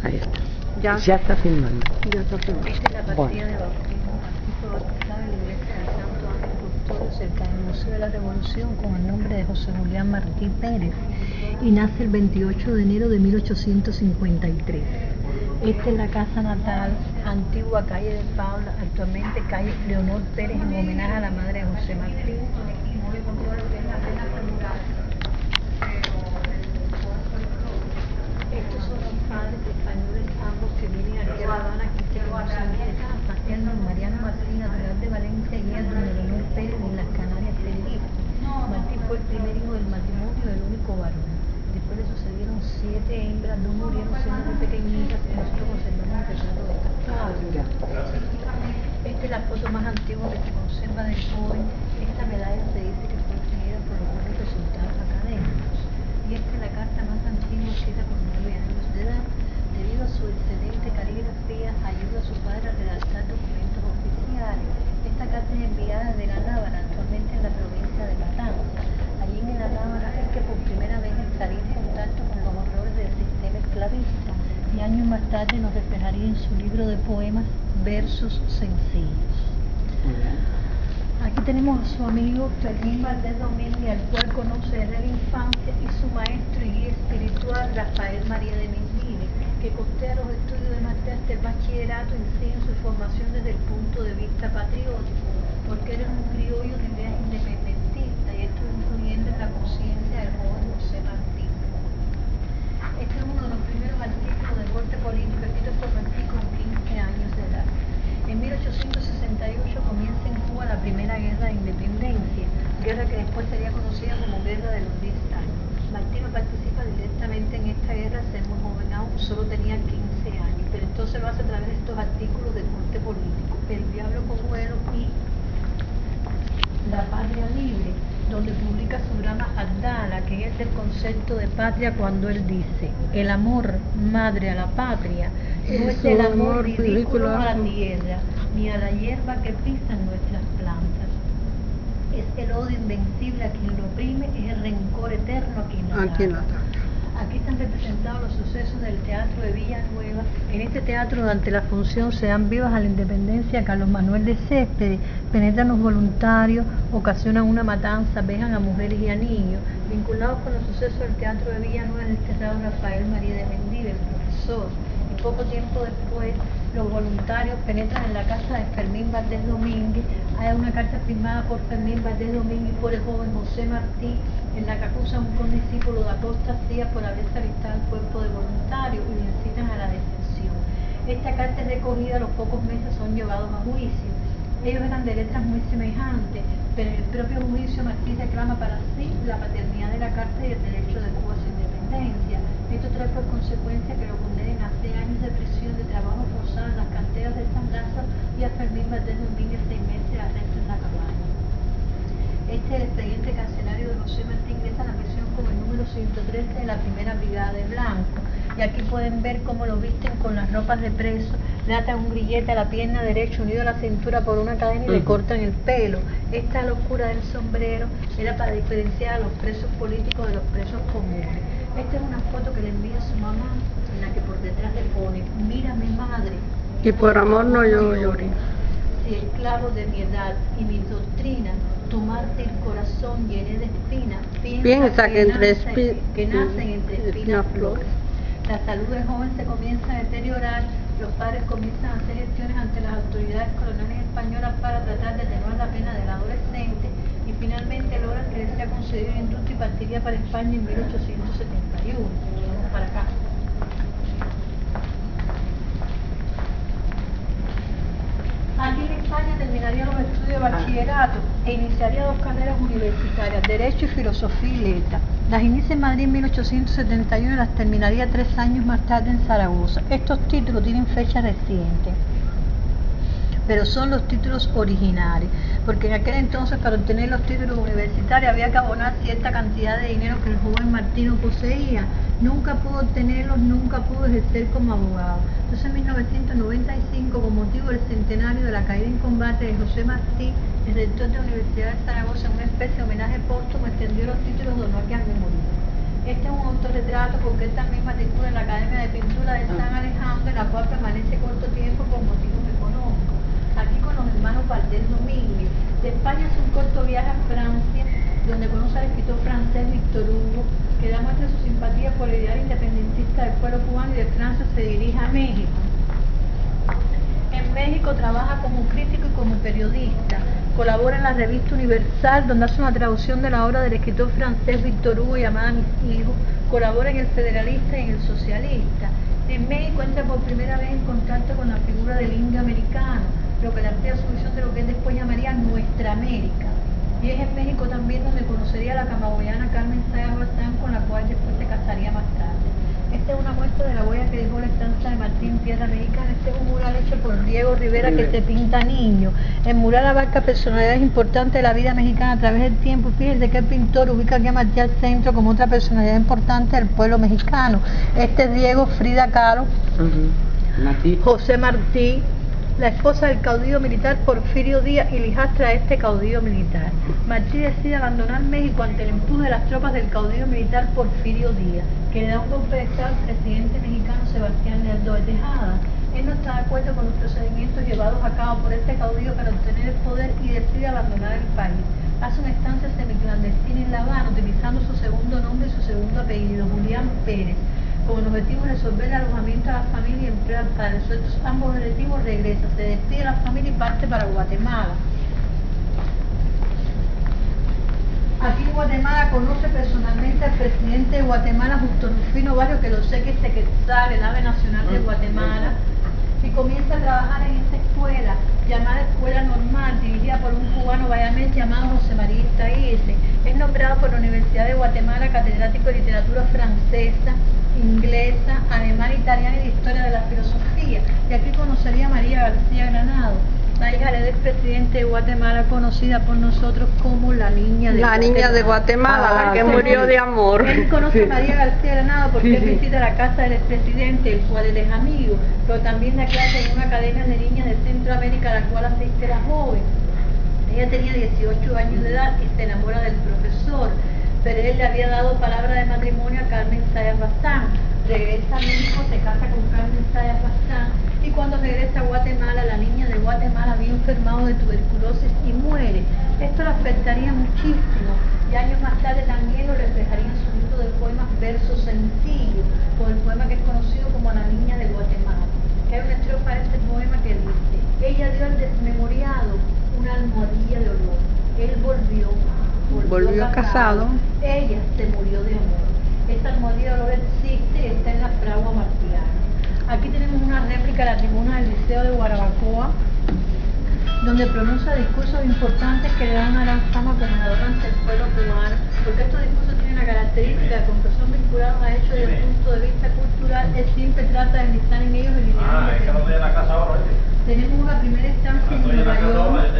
Ahí está. Ya. Ya está filmando. Ya está filmando. Esta es la partida de bautismo. Aquí fue bautizado en la iglesia del Santo Ángel Custodio cerca del Museo de la Revolución con el nombre de José Julián Martí Pérez y nace el 28 de enero de 1853. Esta es la casa natal, antigua calle de Paula, actualmente calle Leonor Pérez en homenaje a la madre de José Martí. Estos son los padres españoles ambos que vienen aquí a La Habana, aquí tenemos a Sebastián Mariano Martín, natural de Valencia, y a don Leonor Pérez en las Canarias, Tenerife. Martín fue el primer hijo del matrimonio y el único varón. Después le sucedieron 7 hembras, 2 murieron siendo muy pequeñitas, y nosotros conservamos el retrato de estas padres. Esta es la foto más antigua que se conserva del joven. Esta medalla se dice que fue obtenida por los buenos resultados académicos. Y esta es la carta más antigua escrita por 9 años de edad. Debido a su excelente caligrafía, ayuda a su padre a redactar documentos oficiales. Esta carta es enviada de La Habana, actualmente en la provincia de Matanza. Allí en La Habana es que por primera vez estaría en contacto con los horrores del sistema esclavista, y años más tarde nos reflejaría en su libro de poemas Versos Sencillos. Aquí tenemos a su amigo Fermín Valdés Domínguez, al cual conoce desde la infancia, y su maestro y guía espiritual Rafael María de Mendívil, que costea los estudios de Martí hasta el bachillerato y sigue su formación desde el punto de vista patriótico, porque él es un criollo de ideas independentistas, y esto influyendo en la conciencia del joven José Martí. Este es uno de los primeros artículos de corte político escritos por Martí con 15 años de edad. En 1868 comienza en Cuba la primera guerra de independencia, guerra que después sería conocida como Guerra de los 10 años. Martí no participa directamente en esta guerra, ser muy joven aún, solo tenía 15 años, pero entonces lo hace a través de estos artículos de corte político, El Diablo Cojuelo y La Patria Libre, donde publica su drama Abdala, que es el concepto de patria, cuando él dice: el amor madre a la patria no es el amor ridículo a la tierra, ni a la hierba que pisan nuestras plantas. Es el odio invencible a quien lo oprime, es el rencor eterno a quien lo ataca. Aquí están representados los sucesos del teatro de Villanueva. En este teatro, durante la función Se dan vivas a la independencia, Carlos Manuel de Céspedes, penetran los voluntarios, ocasionan una matanza, vejan a mujeres y a niños. Vinculados con los sucesos del teatro de Villanueva es desterrado Rafael María de Mendívil, el profesor. Y poco tiempo después, los voluntarios penetran en la casa de Fermín Valdés Domínguez. Hay una carta firmada por Fermín Valdés Domínguez y por el joven José Martí, en la que acusan a un condiscípulo de apostasía por haberse alistado al cuerpo de voluntarios y le incitan a la deserción. Esta carta es recogida, a los pocos meses son llevados a juicio. Ellos eran de letras muy semejantes, pero en el propio juicio Martí reclama para sí la paternidad de la carta y el derecho de Cuba a su independencia. Esto trae por consecuencia que lo condenen a 6 años de prisión, de trabajo forzado en las canteras de San Lázaro, y a Fermín Valdés Domínguez 6 meses de arresto en la cabaña. Este es el expediente carcelario de José Martí, ingresa a la prisión como el número 113 de la primera brigada de Blanco. Y aquí pueden ver cómo lo visten con las ropas de preso, le atan un grillete a la pierna derecha unido a la cintura por una cadena y le cortan el pelo. Esta locura del sombrero era para diferenciar a los presos políticos de los presos comunes. Esta es una foto que le envía a su mamá, en la que por detrás le pone: mírame madre, Y por amor no yo lloré. Si esclavo de mi edad y mi doctrina, tu mártir corazón llené de espinas, Piensa que nacen entre espinas flores. La salud del joven se comienza a deteriorar, los padres comienzan a hacer gestiones ante las autoridades coloniales españolas para tratar de atenuar la pena del adolescente, y finalmente logran que le sea concedido el indulto y partiría para España en 1871. Para acá. Aquí en España terminaría los estudios de bachillerato e iniciaría 2 carreras universitarias, Derecho y Filosofía y Letras. Las inicia en Madrid en 1871 y las terminaría 3 años más tarde en Zaragoza. Estos títulos tienen fecha reciente, pero son los títulos originales, porque en aquel entonces para obtener los títulos universitarios había que abonar cierta cantidad de dinero que el joven Martí no poseía. Nunca pudo obtenerlos, nunca pudo ejercer como abogado. Entonces en 1995, con motivo del centenario de la caída en combate de José Martí, el rector de la Universidad de Zaragoza, en una especie de homenaje póstumo, extendió los títulos de honor que han memoriado. Este es un autorretrato porque él también matricula en la Academia de Pintura de San Alejandro Valdés Domínguez. De España hace un corto viaje a Francia, donde conoce al escritor francés Víctor Hugo, que da muestra de su simpatía por el ideal independentista del pueblo cubano, y de Francia se dirige a México. En México trabaja como crítico y como periodista. Colabora en la revista Universal, donde hace una traducción de la obra del escritor francés Víctor Hugo llamada Mis hijos. Colabora en El Federalista y en El Socialista. En México entra por primera vez en contacto con la figura del indio americano, lo que le amplía su visión de lo que él después llamaría Nuestra América. Y es en México también donde conocería a la camagüeyana Carmen Sáenz Bastán, con la cual después se casaría más tarde. Esta es una muestra de la huella que dejó la estancia de Martín Tierra Mexicana. Este es un mural hecho por Diego Rivera que se pinta niño. El mural abarca personalidades importantes de la vida mexicana a través del tiempo. Fíjense que el pintor ubica aquí a Martí al centro como otra personalidad importante del pueblo mexicano. Este es Diego Frida Kahlo, José Martí, la esposa del caudillo militar Porfirio Díaz y la hijastra de este caudillo militar. Martí decide abandonar México ante el empuje de las tropas del caudillo militar Porfirio Díaz, que le da un golpe de estado al presidente mexicano Sebastián Lerdo de Tejada. Él no está de acuerdo con los procedimientos llevados a cabo por este caudillo para obtener el poder y decide abandonar el país. Hace una estancia semiclandestina en La Habana, utilizando su segundo nombre y su segundo apellido, Julián Pérez, con el objetivo de resolver el alojamiento a la familia y empleo al padre. Estos ambos objetivos regresa, se despide de la familia y parte para Guatemala. Aquí en Guatemala conoce personalmente al presidente de Guatemala, Justo Rufino Barrio, que lo sé que es Quetzal, el ave nacional de Guatemala, y comienza a trabajar en esta escuela, llamada Escuela Normal, dirigida por un cubano bayamés llamado José María Estaíse. Es nombrado por la Universidad de Guatemala catedrático de literatura francesa, inglesa, alemana, italiana y de historia de la filosofía. Y aquí conocería a María García Granado, la hija del expresidente de Guatemala, conocida por nosotros como la niña de Guatemala. La niña de Guatemala, la que murió de amor. Él conoce a María García Granado porque él visita la casa del expresidente, el cual él es amigo, pero también da clase en una academia de niñas de Centroamérica, a la cual asiste la joven. Ella tenía 18 años de edad y se enamora del profesor, pero él le había dado palabra de matrimonio a Carmen Sáenz Bastán. Regresa a México, se casa con Carmen Sáenz Bastán, y cuando regresa a Guatemala, la niña de Guatemala había enfermado de tuberculosis y muere. Esto la afectaría muchísimo, y años más tarde también lo reflejaría en su libro de poemas Versos Sencillos, con el poema que es conocido como La Niña de Guatemala, que hay una estrofa de este poema que dice: ella dio al desmemoriado una almohadilla de olor, él volvió casado, ella se murió de amor. Esta almohadilla de olor existe y está en la fragua martiriana. Aquí tenemos una réplica de la tribuna del Liceo de Guarabacoa, donde pronuncia discursos importantes que le dan una gran fama como orador ante el pueblo cubano, porque estos discursos tienen la característica de que son vinculados a hechos desde el punto de vista cultural, él siempre trata de enlistar en ellos el ideal. Tenemos una primera estancia en Nueva York,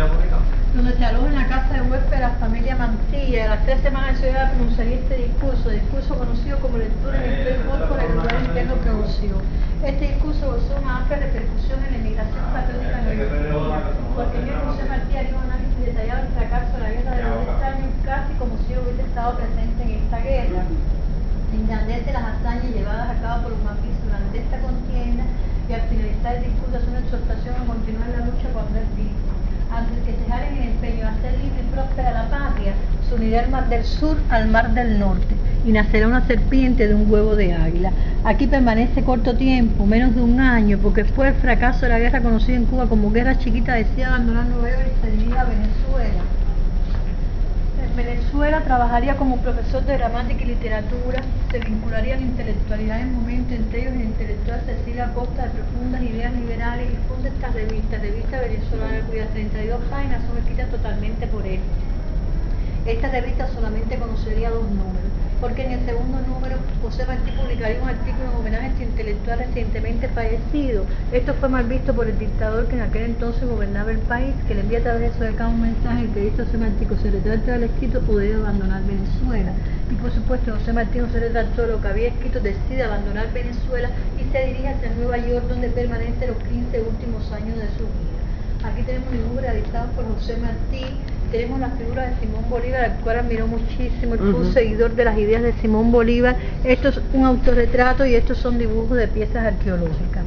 donde se aloja en la casa de huésped de la familia Mantilla. A las 3 semanas de su edad pronunciaría este discurso conocido como lectura en el Facebook por el lugar en que lo pronunció. Este discurso gozó una amplia repercusión en la emigración patriótica en el porque en él José Martí haría un análisis detallado del fracaso de la guerra de los 10 años, casi como si hubiese estado presente en esta guerra. Engrandece las hazañas llevadas a cabo por los mapuches durante esta contienda, y al finalizar el discurso hace una exhortación a continuar la lucha contra el virus. Antes que cejaren en el empeño de hacer libre y próspera la patria, se unirá el mar del sur al mar del norte, y nacerá una serpiente de un huevo de águila. Aquí permanece corto tiempo, menos de un año, porque después del fracaso de la guerra conocida en Cuba como Guerra Chiquita, decide abandonar Nueva York y se dirige a Venezuela. En Venezuela trabajaría como profesor de gramática y literatura, se vincularía a la intelectualidad en momentos, entre ellos la intelectual Cecilia Acosta, de profundas ideas liberales, y funda esta revista venezolana, cuyas 32 páginas son escritas totalmente por él. Esta revista solamente conocería 2 números, porque en el segundo número José Martí publicaría un artículo en homenaje a este intelectual recientemente fallecido. Esto fue mal visto por el dictador que en aquel entonces gobernaba el país, que le envía a través de eso de acá un mensaje que dice: José Martí, que se retracta del escrito o debe abandonar Venezuela. Y por supuesto José Martí no se retractó de lo que había escrito, decide abandonar Venezuela y se dirige hacia Nueva York, donde permanece los 15 últimos años de su vida. Aquí tenemos un dibujo realizado por José Martí. Tenemos la figura de Simón Bolívar, al cual admiró muchísimo. Él fue un seguidor de las ideas de Simón Bolívar. Esto es un autorretrato y estos son dibujos de piezas arqueológicas.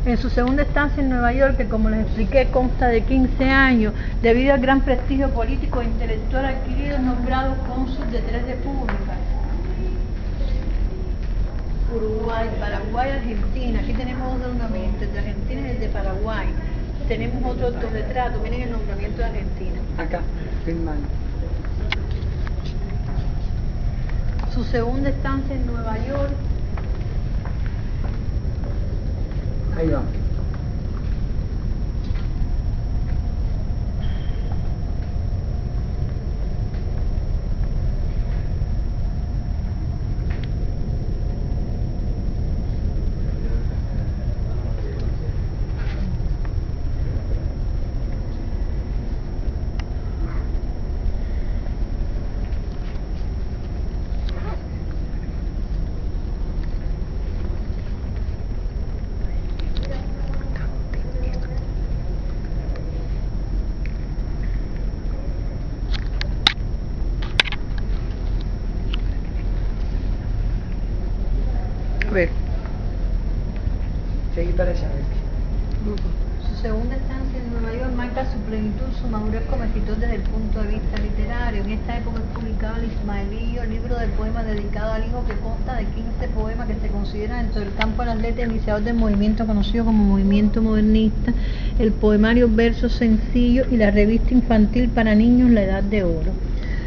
En su segunda estancia en Nueva York, que como les expliqué consta de 15 años, debido al gran prestigio político e intelectual adquirido, es nombrado cónsul de 3 repúblicas: Uruguay, Paraguay, Argentina. Aquí tenemos dos nombramientos, el de Argentina y el de Paraguay. Tenemos otro autorretrato, miren el nombramiento de Argentina. Acá, firmando. Su segunda estancia en Nueva York. Ahí va. A ver. Seguí para allá. Su segunda estancia en Nueva York marca su plenitud, su madurez como escritor desde el punto de vista literario. En esta época es publicado El Ismaelillo, libro de poemas dedicado al hijo, que consta de 15 poemas que se consideran dentro del campo de las letras, iniciador del movimiento conocido como movimiento modernista, el poemario Versos Sencillos y la revista infantil para niños La Edad de Oro.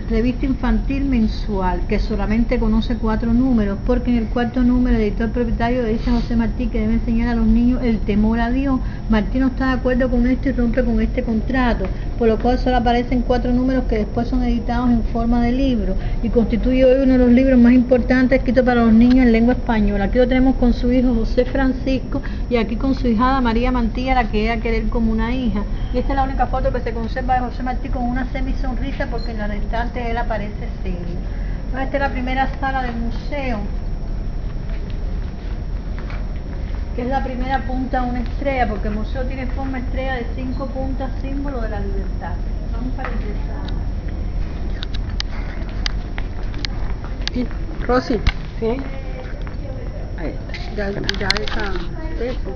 Revista infantil mensual, que solamente conoce 4 números, porque en el 4º número el editor propietario le dice a José Martí que debe enseñar a los niños el temor a Dios. Martí no está de acuerdo con esto y rompe con este contrato, por lo cual solo aparecen 4 números que después son editados en forma de libro, y constituye hoy uno de los libros más importantes escritos para los niños en lengua española. Aquí lo tenemos con su hijo José Francisco, y aquí con su hijada María Mantilla, la que ella querer como una hija. Y esta es la única foto que se conserva de José Martí con una semisonrisa, porque en la restante él aparece serio. Esta es la primera sala del museo, que es la primera punta de una estrella, porque el museo tiene forma estrella de 5 puntas, símbolo de la libertad. Vamos para empezar. Rosy. ¿Sí? Ahí está. Ya esa. Eso.